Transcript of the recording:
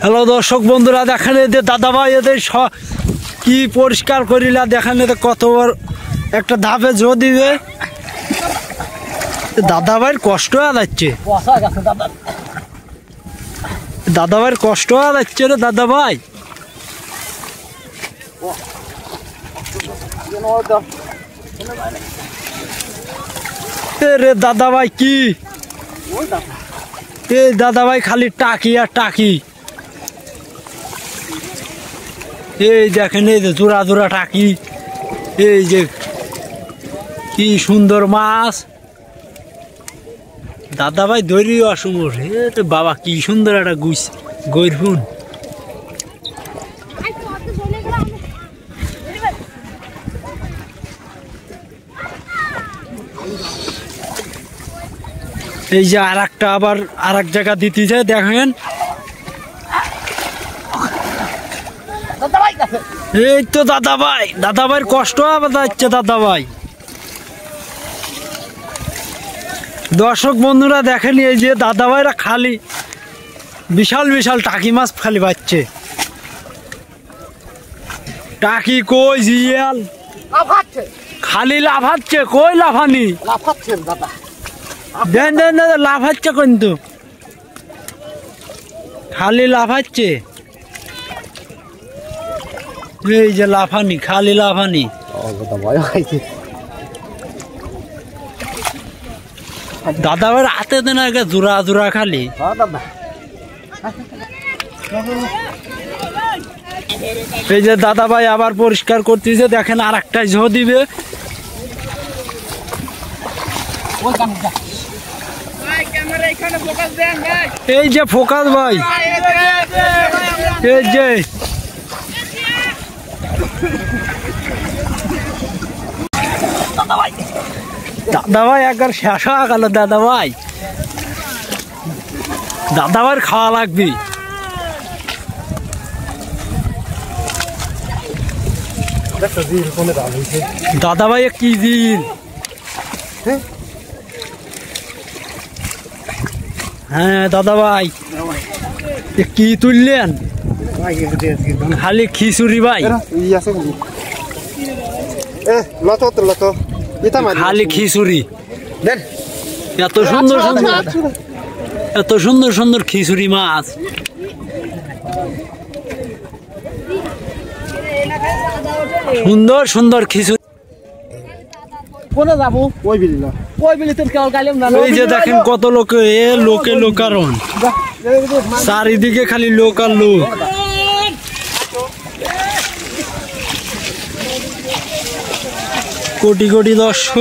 Hello দর্শক বন্ধুরা, দেখেন এদের দাদা ভাই এদের কি পরিষ্কার করিলা। দেখেন এদের কতবার একটা ধাপে জো দিবে। দাদা ভাইয়ের কষ্ট হয়ে যাচ্ছে, দাদা ভাইয়ের কষ্ট হয়ে যাচ্ছে রে দাদা ভাই। রে দাদা ভাই কি এই দাদা ভাই খালি টাকি আর টাকি। এই দেখেন এই যে জোড়া জোড়া টাকি, এই যে কি সুন্দর মাছ। দাদা ভাই ধরিও আসুমর বাবা, কি সুন্দর একটা গুছ গৈরফুন। এই যে আর একটা আবার আর এক জায়গা দিতেছে দেখেন। এই তো দাদা ভাইয়ের কষ্ট আবার যাচ্ছে দাদা ভাই। দর্শক বন্ধুরা দেখেন এই যে দাদা ভাইরা খালি বিশাল বিশাল টাকি মাছ খালি পাচ্ছে। টাকি কই জিয়াল খালি লাফাচ্ছে, কই লাফানি দেন দেন দাদা, লাফাচ্ছে কিন্তু খালি লাফাচ্ছে। এই যে লাফানি, খালি লাফানি। দাদা ভাই হাতে দেন আগে জোড়া জোড়া খালি। এই যে দাদা ভাই আবার পরিষ্কার করতেছে দেখেন, আর একটা ঝো দিবে। এই যে ফোকাস ভাই, এই যে দাদা ভাই একবার শেষ হয়ে গেল। দাদা ভাইয়ের খাওয়া লাগবে। দাদা ভাই কি জিল, হ্যাঁ দাদা ভাই কি তুললেন? খালি খিচুড়ি ভাই, খালি খিচুড়ি। এত সুন্দর সুন্দর, এত সুন্দর সুন্দর খিচুড়ি মাছ। সুন্দর সুন্দর খিচুড়ি। এই যে দেখেন কত লোক, লোকে লোকারণ, চারিদিকে খালি লোক আর লোক। কোটি কোটি দর্শক।